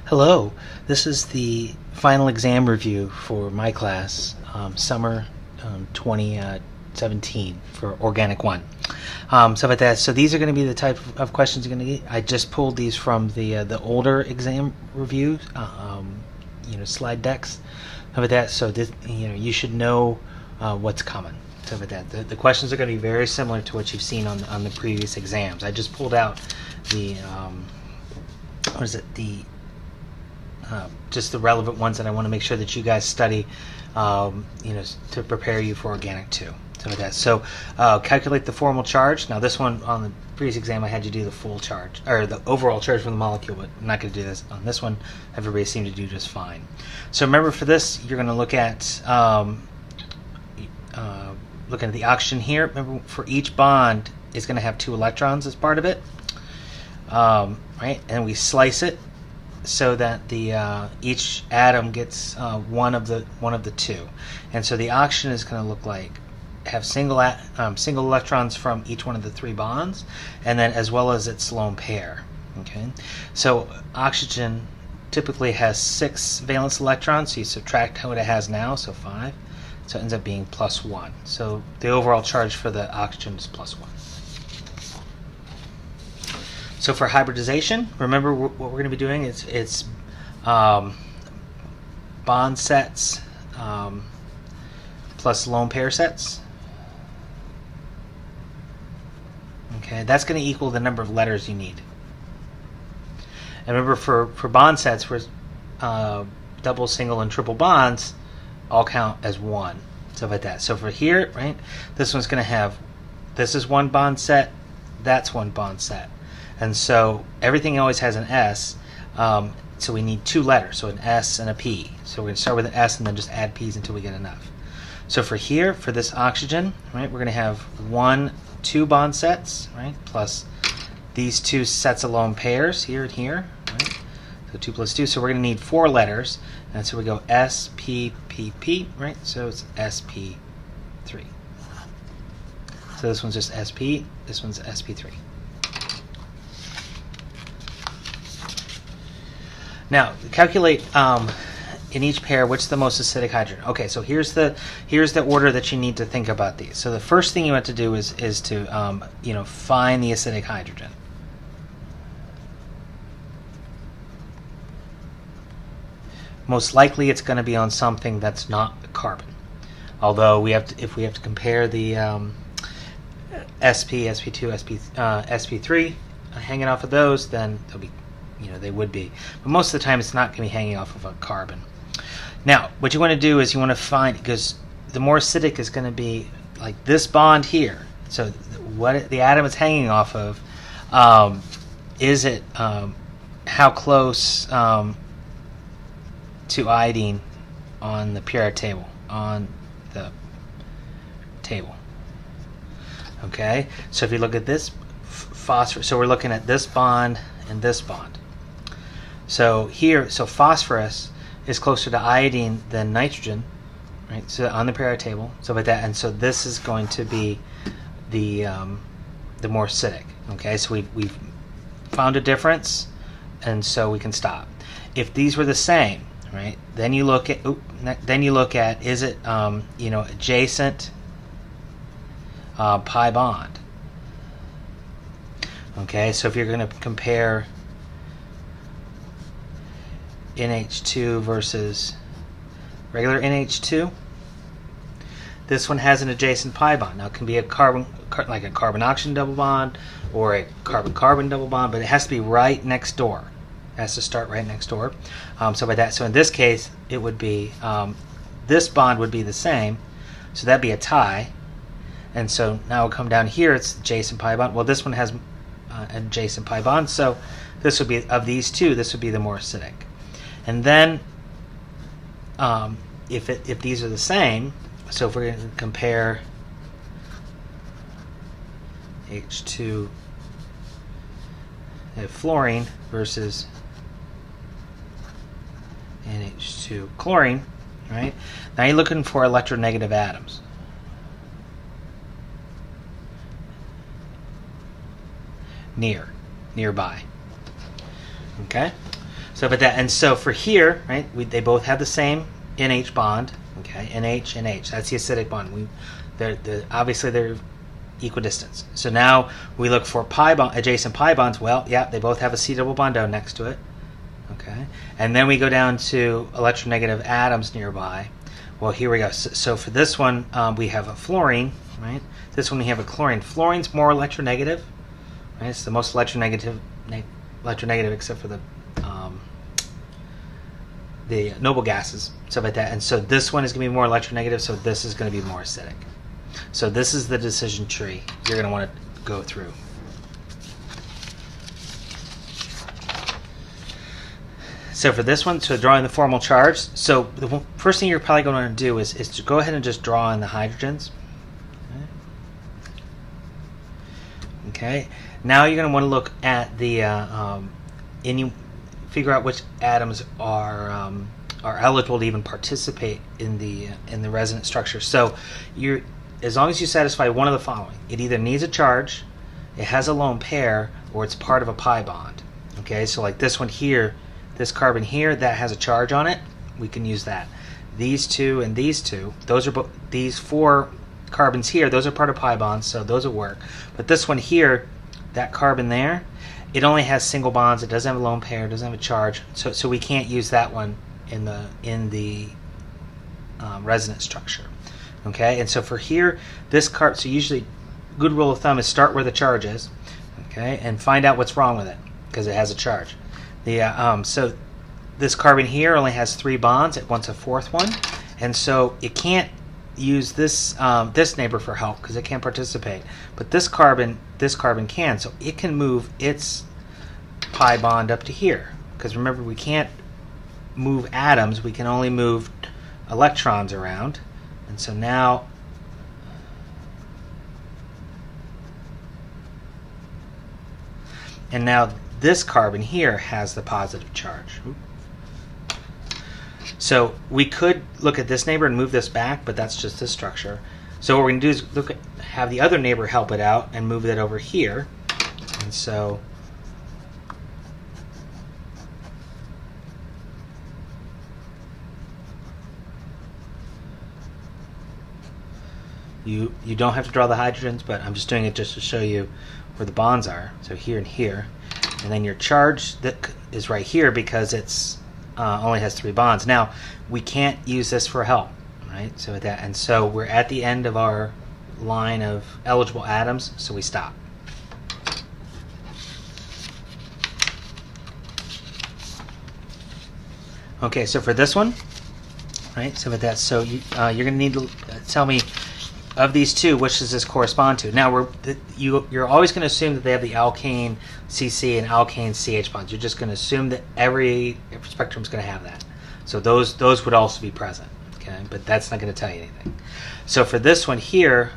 Hello, this is the final exam review for my class, summer 2017 for Organic 1. So these are going to be the type of questions you're going to get. I just pulled these from the older exam reviews, slide decks. So this, you should know what's coming. The questions are going to be very similar to what you've seen on the previous exams. I just pulled out the just the relevant ones that I want to make sure that you guys study, to prepare you for Organic 2. So calculate the formal charge. Now this one, on the previous exam, I had you do the full charge, or the overall charge from the molecule, but I'm not going to do this on this one. Everybody seemed to do just fine. So remember, for this, you're going to look at the oxygen here. Remember, for each bond is going to have 2 electrons as part of it, right? And we slice it so that the each atom gets one of the 2, and so the oxygen is going to have single electrons from each one of the 3 bonds, and then as well as its lone pair. Okay, so oxygen typically has 6 valence electrons, so you subtract what it has now, so 5, so it ends up being +1. So the overall charge for the oxygen is +1. So for hybridization, remember what we're going to be doing is bond sets plus lone pair sets. Okay, that's going to equal the number of letters you need. And remember, for bond sets, for double, single, and triple bonds all count as 1. Stuff like that. So for here, right, this one's going to have, this is 1 bond set, that's 1 bond set. And so everything always has an S, so we need 2 letters, so an S and a P. So we're going to start with an S and then just add P's until we get enough. So for here, for this oxygen, right, we're going to have 2 bond sets, right, plus these 2 sets of lone pairs here and here, right? So 2 plus 2, so we're going to need 4 letters, and so we go S, P, P, P, right? So it's SP3. So this one's just SP, this one's SP3. Now, calculate in each pair which is the most acidic hydrogen. Okay, so here's the order that you need to think about these. So the first thing you want to do is to find the acidic hydrogen. Most likely, it's going to be on something that's not carbon. Although if we have to compare the SP, SP2, SP3 hanging off of those, then they'll be. They would be, but most of the time it's not going to be hanging off of a carbon. Now, what you want to do is you want to find, because the more acidic is going to be like this bond here. So what the atom is hanging off of, is it how close to iodine on the periodic table, Okay, so if you look at this phosphorus, so we're looking at this bond and this bond. So here, so phosphorus is closer to iodine than nitrogen, right? So on the periodic table, stuff like that, and so this is going to be the more acidic. Okay, so we've found a difference, and so we can stop. If these were the same, right? Then you look at is it adjacent pi bond. Okay, so if you're going to compare NH2 versus regular NH2, this one has an adjacent pi bond. Now it can be a like a carbon-oxygen double bond or a carbon-carbon double bond, but it has to be right next door. It has to start right next door. So in this case, it would be this bond would be the same, so that'd be a tie. And so now we'll come down here. It's adjacent pi bond. Well, this one has adjacent pi bond, so this would be, of these 2, this would be the more acidic. And then if these are the same, so if we're going to compare H2 fluorine versus NH2 chlorine, right? Now you're looking for electronegative atoms. Nearby. Okay? but that, and so for here, right, they both have the same NH bond. Okay, NH, NH. That's the acidic bond. Obviously they're equidistant. So now we look for pi bond, adjacent pi bonds. Well, yeah, they both have a C double bond O next to it. Okay, and then we go down to electronegative atoms nearby. Well, here we go. So for this one, we have a fluorine, right? This one we have a chlorine. Fluorine's more electronegative, right? It's the most electronegative except for the noble gases, stuff like that. And so this one is going to be more electronegative, so this is going to be more acidic. So this is the decision tree you're going to want to go through. So for this one, so drawing the formal charge, so the first thing you're probably going to want to do is to go ahead and just draw in the hydrogens. Okay. Now you're going to want to look at the and you figure out which atoms are eligible to even participate in the resonance structure. So as long as you satisfy one of the following, it either needs a charge, it has a lone pair, or it's part of a pi bond. Okay, so like this one here, this carbon here, that has a charge on it, we can use that. These two and these two, those are these four carbons here, those are part of pi bonds, so those will work. But this one here, that carbon there, it only has single bonds, it doesn't have a lone pair, it doesn't have a charge, so we can't use that one in the resonance structure. Okay, and so for here, this carbon, so usually good rule of thumb is start where the charge is, okay, and find out what's wrong with it because it has a charge. So this carbon here only has 3 bonds, it wants a 4th one, and so it can't use this this neighbor for help because it can't participate. But this carbon can, so it can move its pi bond up to here. Because remember, we can't move atoms, we can only move electrons around. And so now this carbon here has the positive charge. So we could look at this neighbor and move this back, but that's just this structure. So what we're going to do is have the other neighbor help it out and move it over here. And so you don't have to draw the hydrogens, but I'm just doing it just to show you where the bonds are. So here and here. And then your charge that is right here because it's only has 3 bonds. Now we can't use this for help, right? So with that, and so we're at the end of our line of eligible atoms, so we stop. Okay, so for this one, right? So with that, so you're going to need to tell me of these two, which does this correspond to? Now you're always going to assume that they have the alkane CC and alkane CH bonds. You're just going to assume that every spectrum is going to have that. So those would also be present. Okay, but that's not going to tell you anything. So for this one here,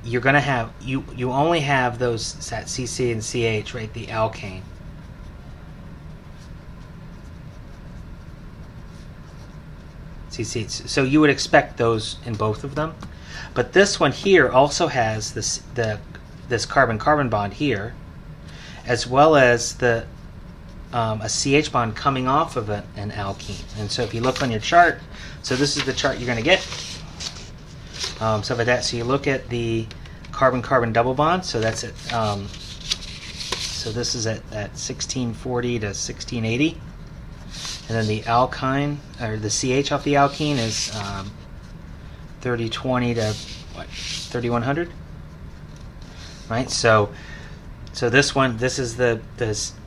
you're going to have you only have those that CC and CH, right? The alkane. CC. So you would expect those in both of them. But this one here also has this carbon-carbon bond here, as well as a CH bond coming off of an alkene. And so if you look on your chart, so this is the chart you're going to get. So for that, so you look at the carbon-carbon double bond. So that's at so this is at 1640 to 1680, and then the alkyne or the CH off the alkene is 3020 to what, 3100, right? So this is the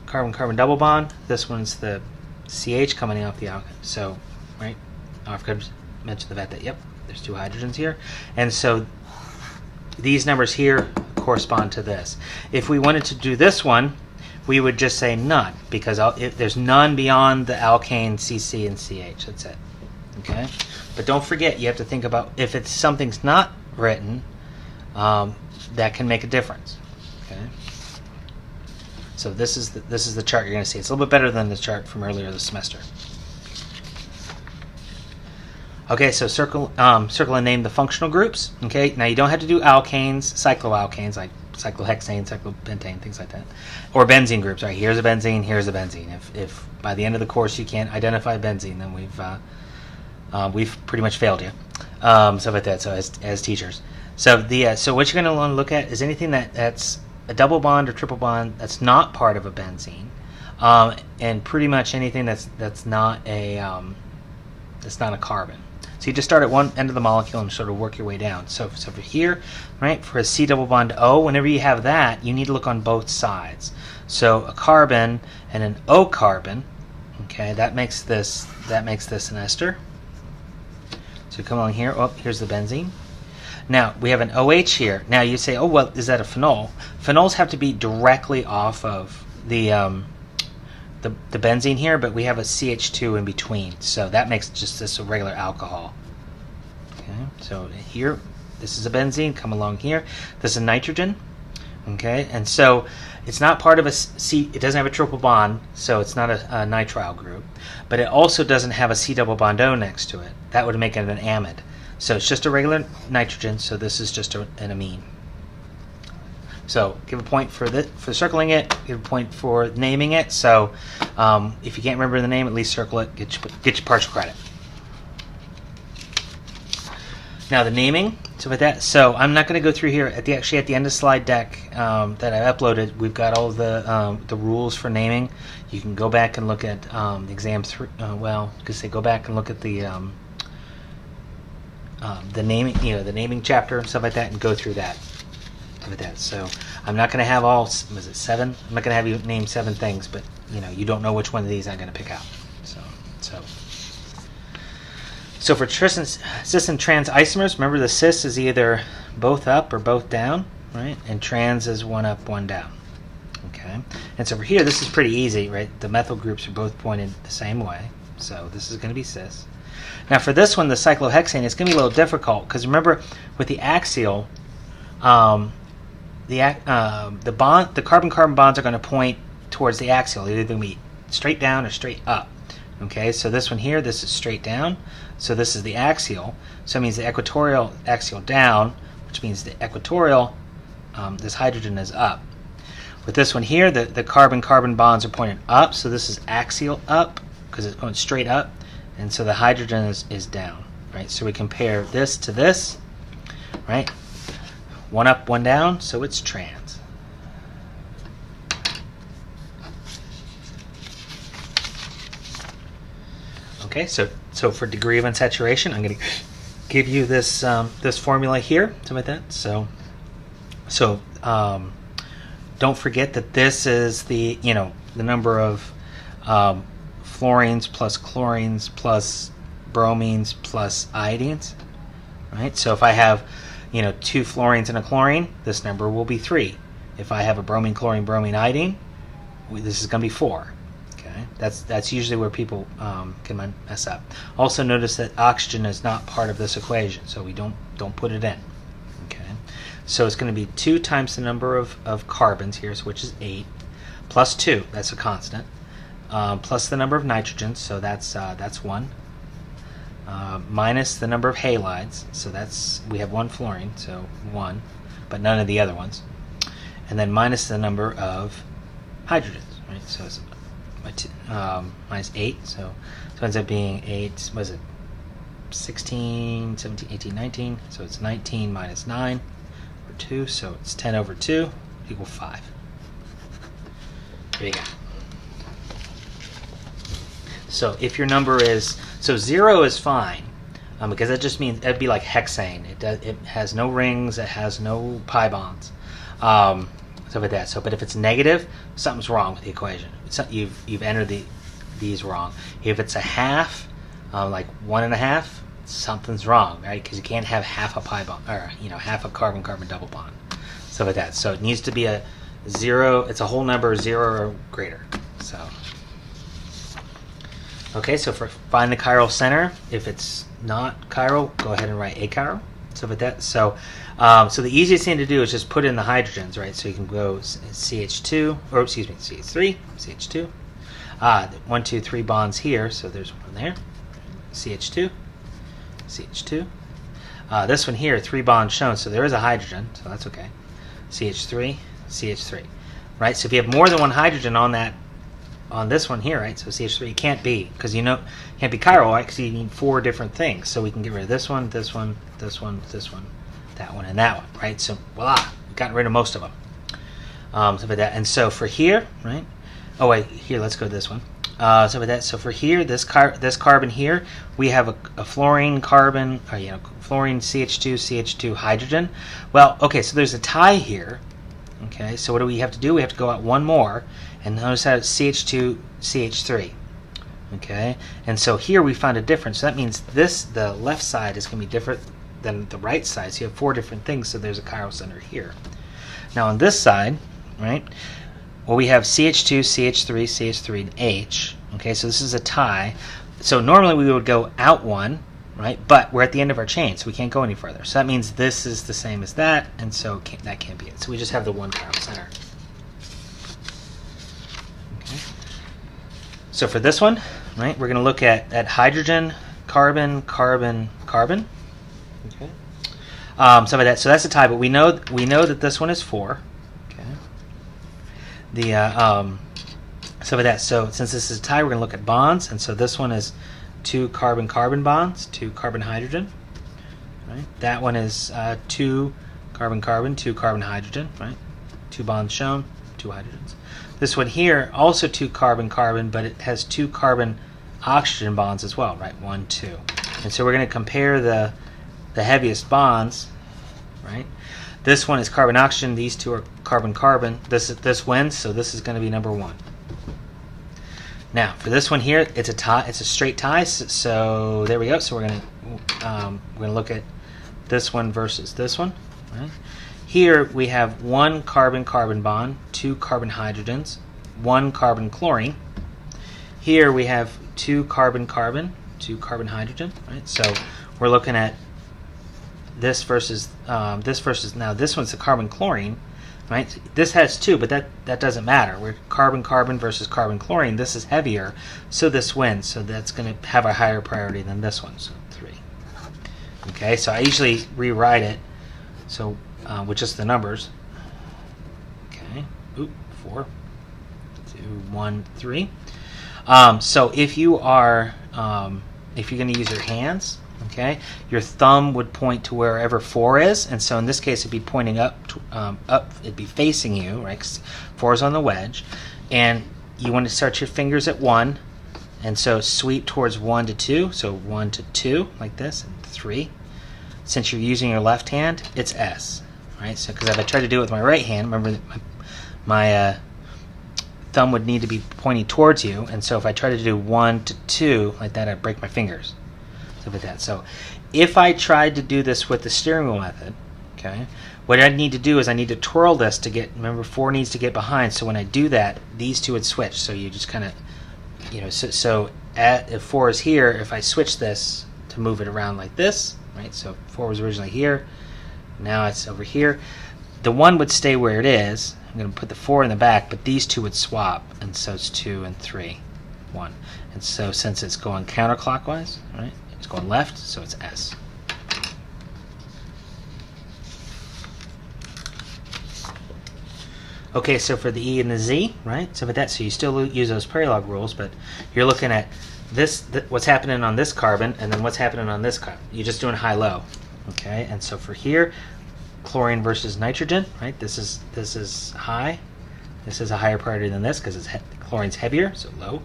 carbon-carbon double bond. This one's the CH coming off the alkene. So, right, I forgot to mention the fact that there's 2 hydrogens here, and so these numbers here correspond to this. If we wanted to do this one, we would just say none, because if there's none beyond the alkane CC and CH. That's it. Okay, but don't forget, you have to think about if it's something's not written, that can make a difference. Okay, so this is the chart you're going to see. It's a little bit better than the chart from earlier this semester. Okay, so circle and name the functional groups. Okay, now you don't have to do alkanes, cycloalkanes like cyclohexane, cyclopentane, things like that, or benzene groups. Right, here's a benzene, here's a benzene. If by the end of the course you can't identify benzene, then we've pretty much failed you. Stuff like that. So as teachers, so what you're going to want to look at is anything that's a double bond or triple bond that's not part of a benzene, and pretty much anything that's not a carbon. So you just start at one end of the molecule and sort of work your way down. So for here, right, for a C double bond O, whenever you have that, you need to look on both sides. So a carbon and an O carbon, okay, that makes this an ester. So come along here. Oh, here's the benzene. Now we have an OH here. Now you say, oh well, is that a phenol? Phenols have to be directly off of the benzene here, but we have a CH2 in between, so that makes just this a regular alcohol. Okay, so here, this is a benzene. Come along here. This is nitrogen. Okay, and so it's not part of a C. It doesn't have a triple bond, so it's not a nitrile group. But it also doesn't have a C double bond O next to it. That would make it an amide. So it's just a regular nitrogen. So this is just an amine. So give a point for circling it. Give a point for naming it. So if you can't remember the name, at least circle it. Get your partial credit. Now the naming. So with that, so I'm not going to go through here. Actually, at the end of the slide deck that I uploaded, we've got all the rules for naming. You can go back and look at the exam 3. Go back and look at the naming, the naming chapter and stuff like that, and go through that. With that, so I'm not going to have all. Was it 7? I'm not going to have you name 7 things, but you don't know which one of these I'm going to pick out. So for cis and trans isomers, remember the cis is either both up or both down, right? And trans is one up, one down. Okay. And so for here, this is pretty easy, right? The methyl groups are both pointed the same way, so this is going to be cis. Now for this one, the cyclohexane, it's going to be a little difficult because remember with the axial. The carbon-carbon bonds are going to point towards the axial. They're either going to be straight down or straight up. Okay, so this one here, this is straight down. So this is the axial. So it means the equatorial axial down, which means the equatorial, this hydrogen is up. With this one here, the carbon-carbon bonds are pointed up. So this is axial up because it's going straight up. And so the hydrogen is down. Right. So we compare this to this. Right. One up, one down, so it's trans. Okay, so for degree of unsaturation, I'm going to give you this this formula here, something like that. So don't forget that this is the the number of fluorines plus chlorines plus bromines plus iodines, right? So if I have 2 fluorines and a chlorine, this number will be 3. If I have a bromine, chlorine, bromine, iodine, this is going to be 4. Okay, that's usually where people can mess up. Also notice that oxygen is not part of this equation, so we don't put it in. Okay, so it's going to be 2 times the number of carbons here, so which is 8, plus 2, that's a constant, plus the number of nitrogens, so that's 1. Minus the number of halides, so we have 1 fluorine, so 1, but none of the other ones, and then minus the number of hydrogens, right? So it's minus 8, so it ends up being 8. Was it 16, 17, 18, 19? So it's 19 minus 9 over 2, so it's 10 over 2 equal 5. There you go. So if your number is 0 is fine, because that just means it'd be like hexane. It has no rings, it has no pi bonds, stuff like that. So, but if it's negative, something's wrong with the equation. You've entered these wrong. If it's a half, like 1.5, something's wrong, right? Because you can't have half a pi bond or half a carbon-carbon double bond, stuff like that. So it needs to be a 0. It's a whole number 0 or greater. So. Okay, so find the chiral center. If it's not chiral, go ahead and write achiral. Stuff like that. So the easiest thing to do is just put in the hydrogens, right? So you can go CH2, or excuse me, CH3, CH2. 1, 2, 3 bonds here, so there's one there. CH2, CH2. This one here, 3 bonds shown, so there is a hydrogen, so that's okay. CH3, CH3, right? So if you have more than one hydrogen on that, on this one here, right? So CH3 it can't be, because you know it can't be chiral, right? Because you need 4 different things. So we can get rid of this one, this one, this one, this one, that one, and that one, right? So voila, we've gotten rid of most of them. So for that, and so for here, right? Oh wait, here let's go to this one. So for that, so for here, this carbon here, we have a fluorine carbon, or fluorine CH2 CH2 hydrogen. Well, okay, so there's a tie here. Okay, so what do we have to do? We have to go out one more, and notice how it's CH2 CH3. Okay, and so here we found a difference. So that means the left side is going to be different than the right side. So you have 4 different things. So there's a chiral center here. Now on this side, right? Well, we have CH2, CH3, CH3, and H. Okay, so this is a tie. So normally we would go out one, right? But we're at the end of our chain, so we can't go any further. So that means this is the same as that, and so that can't be it. So we just have the one chiral center. Okay. So for this one, right, we're going to look at hydrogen, carbon, carbon, carbon. Okay. So that's a tie, but we know that this one is 4. So since this is a tie, we're going to look at bonds, and so this one is 2 carbon-carbon bonds, 2 carbon-hydrogen. Right? That one is 2 carbon-carbon, 2 carbon-hydrogen. Right? 2 bonds shown, 2 hydrogens. This one here also 2 carbon-carbon, but it has 2 carbon-oxygen bonds as well. Right? 1, 2. And so we're going to compare the heaviest bonds. Right? This one is carbon-oxygen. These 2 are carbon-carbon. This wins, so this is going to be number 1. Now for this one here, it's a tie. It's a straight tie. So there we go. So we're going to look at this one versus this one. Right? Here we have 1 carbon-carbon bond, 2 carbon-hydrogens, 1 carbon-chlorine. Here we have 2 carbon-carbon, 2 carbon-hydrogen. Right? So we're looking at this versus now this one's the carbon-chlorine. Right? This has 2, but that doesn't matter. We're carbon-carbon versus carbon-chlorine. This is heavier, so this wins. So that's going to have a higher priority than this one. So 3. Okay, so I usually rewrite it so with just the numbers. Okay, 4, 2, 1, 3. So if you're going to use your hands, okay, your thumb would point to wherever 4 is, and so in this case it'd be pointing up, it'd be facing you, right? 'Cause 4 is on the wedge, and you want to start your fingers at 1, and so sweep towards 1 to 2, so 1 to 2 like this, and 3. Since you're using your left hand, it's S, right? So because if I try to do it with my right hand, remember that my thumb would need to be pointing towards you, and so if I try to do 1 to 2 like that, I'd break my fingers. So if I tried to do this with the steering wheel method, okay, what I need to do is I need to twirl this to get, remember 4 needs to get behind, so when I do that, these 2 would switch. So you just kind of, if 4 is here, if I switch this to move it around like this, right, so 4 was originally here, now it's over here, the 1 would stay where it is. I'm going to put the 4 in the back, but these 2 would swap, and so it's 2 and 3, 1. And so since it's going counterclockwise, right, it's going left, so it's S. Okay, so for the E and the Z, right? So you still use those Paralog rules, but you're looking at this, what's happening on this carbon, and then what's happening on this carbon. You're just doing high-low. Okay, and so for here, chlorine versus nitrogen, right? This is high. This is a higher priority than this because chlorine's heavier, so low.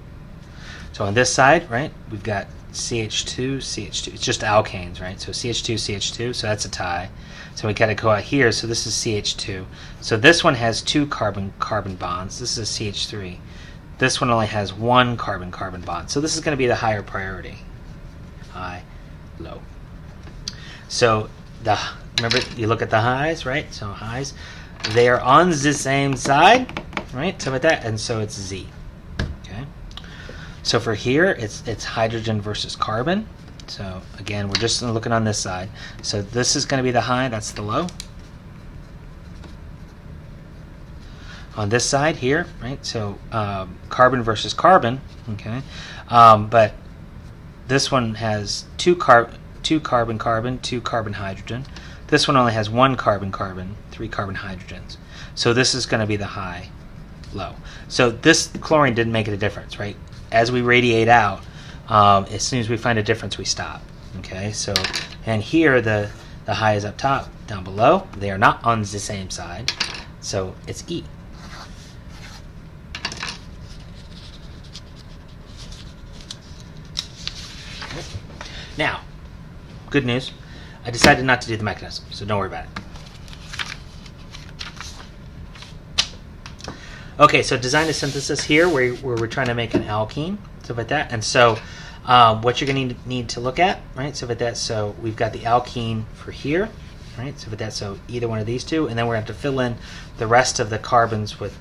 So on this side, right, we've got CH2, CH2. It's just alkanes, right? So CH2, CH2, so that's a tie. So we got to go out here, so this is CH2. So this one has 2 carbon-carbon bonds. This is a CH3. This one only has 1 carbon-carbon bond. So this is going to be the higher priority. High, low. So remember, you look at the highs, right? So highs, they are on the same side, right? So with that, and so it's Z. So for here, it's hydrogen versus carbon. So again, we're just looking on this side. So this is going to be the high, that's the low. On this side here, right? So carbon versus carbon, okay. But this one has 2 carbon-carbon, 2 carbon-hydrogen. This one only has 1 carbon-carbon, 3 carbon hydrogens. So this is going to be the high, low. So this chlorine didn't make it a difference, right? As we radiate out, as soon as we find a difference, we stop. Okay, so, and here the high is up top, down below. They are not on the same side, so it's E. Now, good news, I decided not to do the mechanism, so don't worry about it. Okay, so design a synthesis here where we're trying to make an alkene, stuff like that. And so what you're going to need to look at, right, stuff like that. So we've got the alkene for here, right, stuff like that. So either one of these two, and then we're going to have to fill in the rest of the carbons with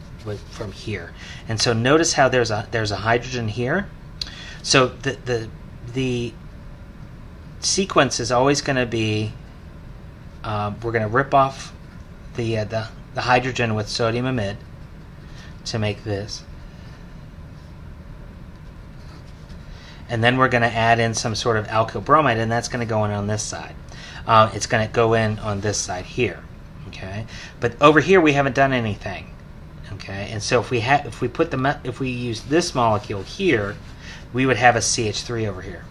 from here. And so notice how there's a hydrogen here. So the sequence is always going to be we're going to rip off the hydrogen with sodium amide to make this, and then we're going to add in some sort of alkyl bromide, and that's going to go in on this side. It's going to go in on this side here. Okay, but over here we haven't done anything. Okay, and so if we use this molecule here, we would have a CH3 over here.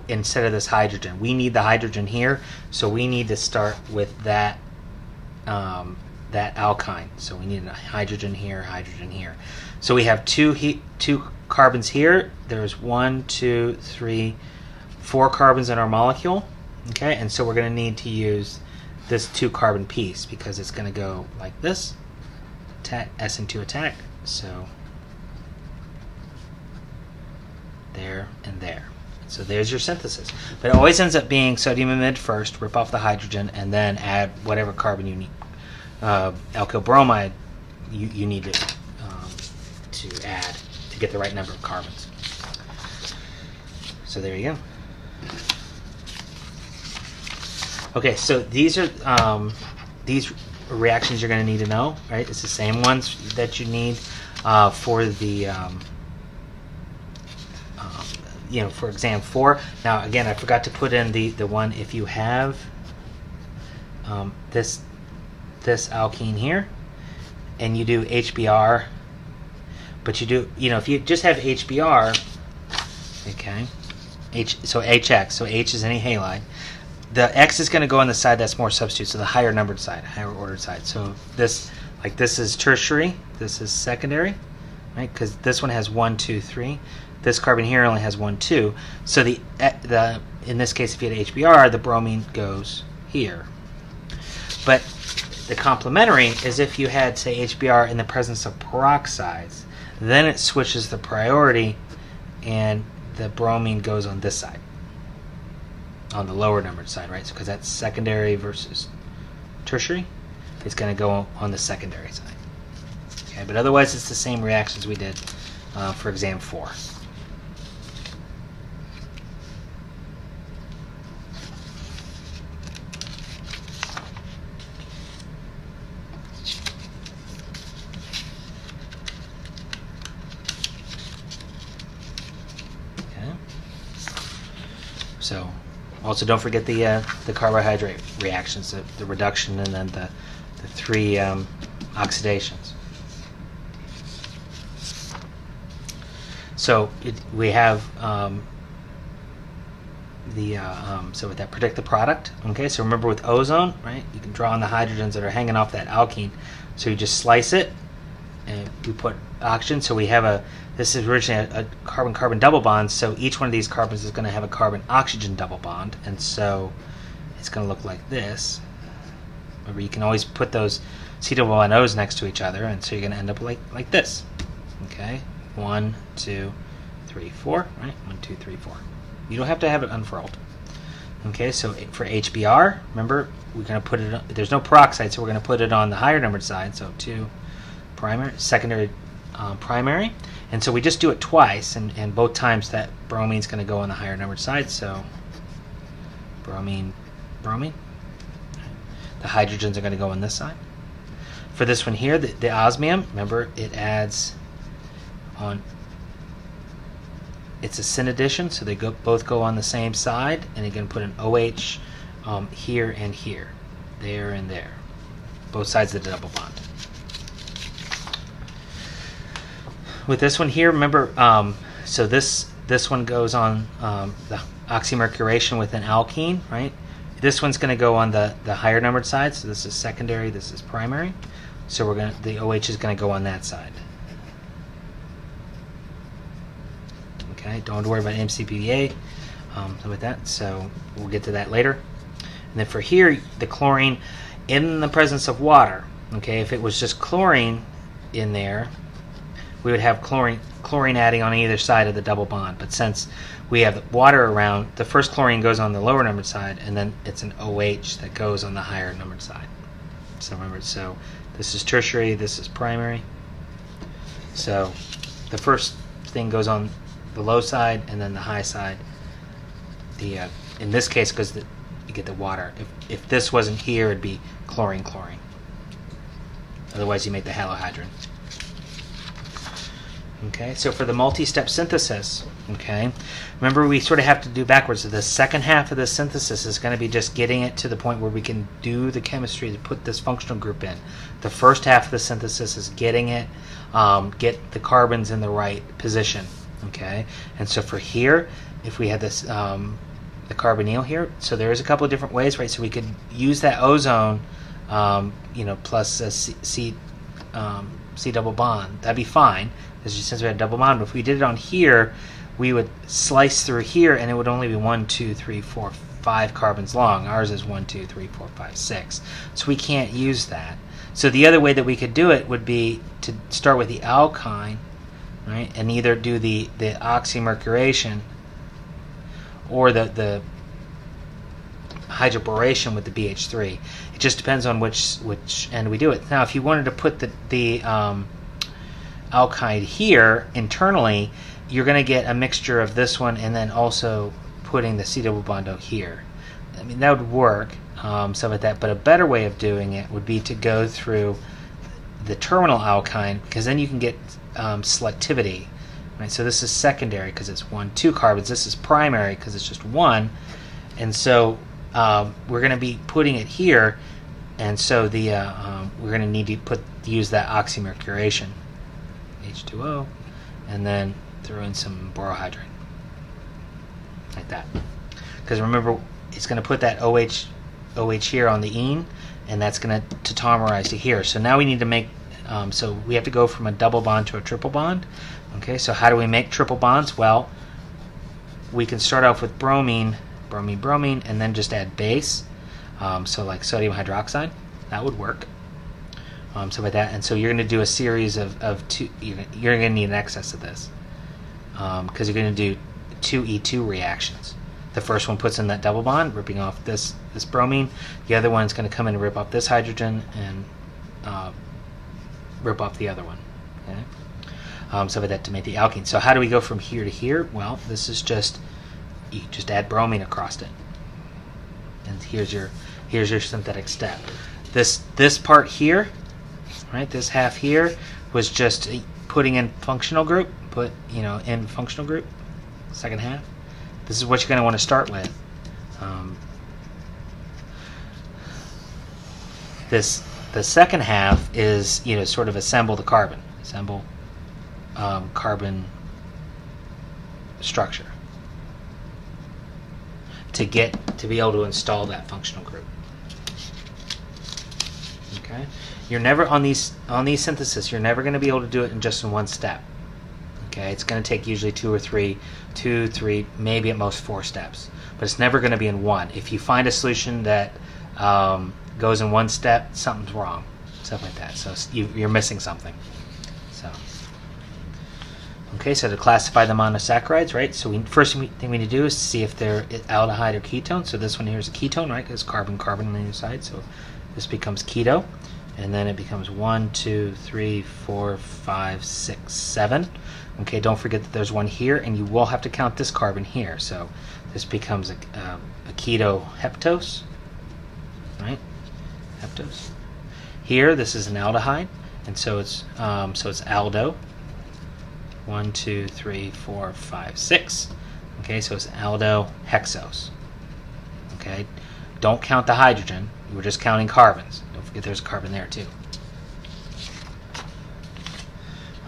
Instead of this hydrogen. We need the hydrogen here, so we need to start with that that alkyne. So we need a hydrogen here. So we have two carbons here. There's 1, 2, 3, 4 carbons in our molecule. Okay, and so we're going to need to use this 2 carbon piece because it's going to go like this. SN2 attack. So there and there. So there's your synthesis. But it always ends up being sodium amide first, rip off the hydrogen, and then add whatever carbon you need. Alkyl bromide you need to add to get the right number of carbons. So there you go. Okay, so these are these reactions you're going to need to know, right? It's the same ones that you need for the for exam 4. Now again, I forgot to put in the one if you have this alkene here and you do HBr, but you do, if you just have HBr, okay, so HX, so H is any halide, the X is going to go on the side that's more substitute, so the higher numbered side, higher ordered side. So this is tertiary, this is secondary, right? Because this one has 1, 2, 3. This carbon here only has 1, 2. So in this case, if you had HBr, the bromine goes here. But the complementary is if you had, say, HBr in the presence of peroxides, then it switches the priority, and the bromine goes on this side, on the lower numbered side, right? Because that's secondary versus tertiary. It's going to go on the secondary side. Okay, but otherwise, it's the same reactions we did for exam 4. So, also don't forget the carbohydrate reactions, the reduction, and then the 3 oxidations. So we have so with that, predict the product. Okay, so remember with ozone, right? You can draw on the hydrogens that are hanging off that alkene. So you just slice it, and we put oxygen. So we have this is originally a carbon-carbon double bond, so each one of these carbons is going to have a carbon-oxygen double bond, and so it's going to look like this. Remember, you can always put those C double bond O's next to each other, and so you're going to end up like this. Okay, 1, 2, 3, 4, right? 1, 2, 3, 4. You don't have to have it unfurled. Okay, so for HBr, remember, we're going to put it on, there's no peroxide, so we're going to put it on the higher numbered side, so 2 primary, secondary, primary. And so we just do it twice, and both times that bromine's going to go on the higher numbered side, so bromine, bromine. The hydrogens are going to go on this side. For this one here, the osmium, remember, it adds on, it's a syn addition, so they both go on the same side, and you're going to put an OH here and here, there and there, both sides of the double bond. With this one here, remember, so this one goes on the oxymercuration with an alkene, right? This one's going to go on the higher numbered side, so this is secondary, this is primary. So the OH is going to go on that side. Okay, don't worry about MCPVA with that, so we'll get to that later. And then for here, the chlorine in the presence of water, okay, if it was just chlorine in there, we would have chlorine adding on either side of the double bond. But since we have water around, the first chlorine goes on the lower numbered side, and then it's an OH that goes on the higher numbered side. So remember, so this is tertiary, this is primary. So the first thing goes on the low side, and then the high side. In this case, because you get the water. If this wasn't here, it'd be chlorine. Otherwise, you make the halohydrin. Okay, so for the multi-step synthesis, okay, remember we sort of have to do backwards. So the second half of the synthesis is going to be just getting it to the point where we can do the chemistry to put this functional group in. The first half of the synthesis is getting it, get the carbons in the right position, okay. And so for here, if we had this, the carbonyl here, so there is a couple of different ways, right? So we could use that ozone, plus a C double bond. That'd be fine, since we had a double bond. But if we did it on here, we would slice through here, and it would only be 1, 2, 3, 4, 5 carbons long. Ours is 1, 2, 3, 4, 5, 6. So we can't use that. So the other way that we could do it would be to start with the alkyne, right, and either do the oxymercuration or the hydroboration with the BH3. It just depends on which end we do it. Now, if you wanted to put the alkyne here internally, you're going to get a mixture of this one and then also putting the C double bond O here. I mean, that would work, stuff like that. But a better way of doing it would be to go through the terminal alkyne, because then you can get selectivity. Right, so this is secondary because it's 1, 2 carbons. This is primary because it's just 1, and so we're going to be putting it here, and so we're going to need to use that oxymercuration, H2O, and then throw in some borohydrin, like that. Because remember, it's going to put that OH here on the ene, and that's going to tautomerize to here. So now we need to make. So we have to go from a double bond to a triple bond. Okay, so how do we make triple bonds? Well, we can start off with bromine, and then just add base. So like sodium hydroxide, that would work. So like that, and so you're going to do a series of two. You're going to need an excess of this because you're going to do 2 E2 reactions. The first one puts in that double bond, ripping off this bromine. The other one's going to come in and rip off this hydrogen and rip off the other one. Okay? So with that to make the alkene. So how do we go from here to here? Well, this is you just add bromine across it, and here's your synthetic step. This part here, right? This half here was just putting in functional group. In functional group. Second half. This is what you're going to want to start with. The second half is sort of assemble the carbon. Carbon structure to be able to install that functional group. Okay, you're never on these synthesis. You're never going to be able to do it in one step. Okay, it's going to take usually 2 or 3, maybe at most 4 steps, but it's never going to be in one. If you find a solution that goes in one step, something's wrong, stuff like that. So you're missing something. Okay, so to classify the monosaccharides, right? So first thing we need to do is see if they're aldehyde or ketone. So this one here is a ketone, right? Because carbon on either side. So this becomes keto, and then it becomes 1, 2, 3, 4, 5, 6, 7. Okay, don't forget that there's one here, and you will have to count this carbon here. So this becomes a keto heptose, right? Heptose. Here, this is an aldehyde, and so it's aldo. 1, 2, 3, 4, 5, 6. Okay, so it's aldo hexose. Okay, Don't count the hydrogen. We're just counting carbons. Don't forget there's a carbon there too.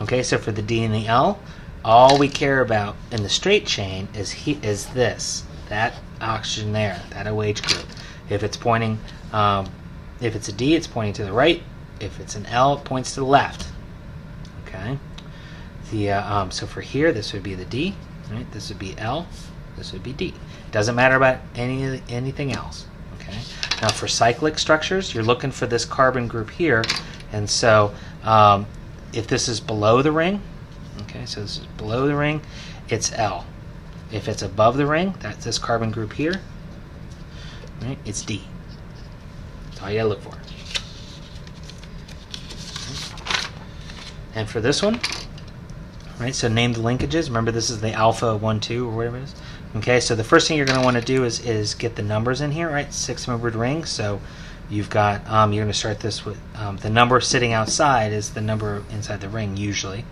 Okay, so for the D and the L, all we care about in the straight chain is this, that oxygen there, that OH group. If it's pointing, if it's a D, it's pointing to the right. If it's an L, it points to the left. Okay. So for here, this would be the D. Right. This would be L. This would be D. It doesn't matter about anything else. Okay. Now for cyclic structures, you're looking for this carbon group here, and so if this is below the ring, okay, so this is below the ring, it's L. If it's above the ring, that's this carbon group here, right, it's D. That's all you gotta look for. And for this one, right, so name the linkages. Remember, this is the alpha 1, 2, or whatever it is. Okay, so the first thing you're going to want to do is get the numbers in here, right? 6-membered ring. So you've got, you're going to start this with the number sitting outside is the number inside the ring usually.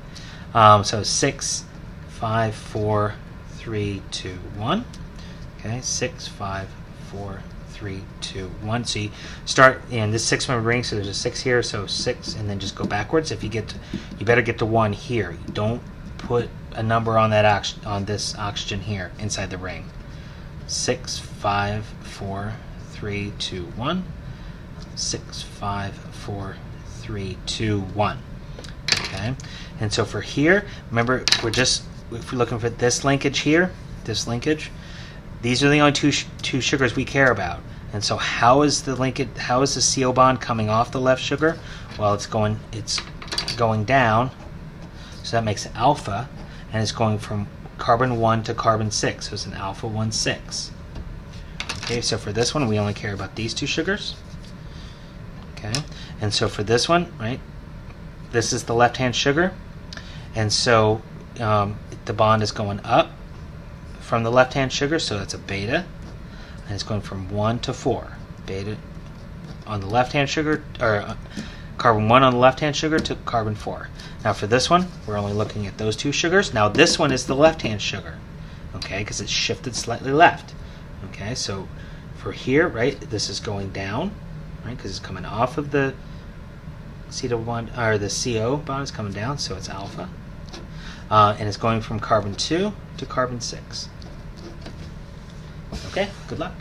So 6, 5, 4, 3, 2, 1. Okay, 6, 5, 4, 3, 2, 1. So you start in this 6-membered ring. So there's a 6 here, so 6, and then just go backwards. If you get to, you better get to 1 here. You don't put a number on that on this oxygen here inside the ring. 6, 5, 4, 3, 2, 1. 6, 5, 4, 3, 2, 1. Okay, and so for here, remember if we're looking for this linkage here, this linkage. These are the only two sugars we care about. And so how is the linkage? How is the CO bond coming off the left sugar? Well, it's going down. So that makes it alpha, and it's going from carbon 1 to carbon 6. So it's an alpha 1, 6. Okay, so for this one, we only care about these two sugars. Okay, and so for this one, right, this is the left-hand sugar, and so the bond is going up from the left-hand sugar, so it's a beta, and it's going from 1 to 4. Beta on the left-hand sugar, or carbon 1 on the left-hand sugar to carbon 4. Now for this one, we're only looking at those two sugars. Now this one is the left-hand sugar, okay, because it's shifted slightly left. Okay, so for here, right, this is going down, right, because it's coming off of the C bond, or the CO bond is coming down, so it's alpha, and it's going from carbon 2 to carbon 6. Okay, good luck.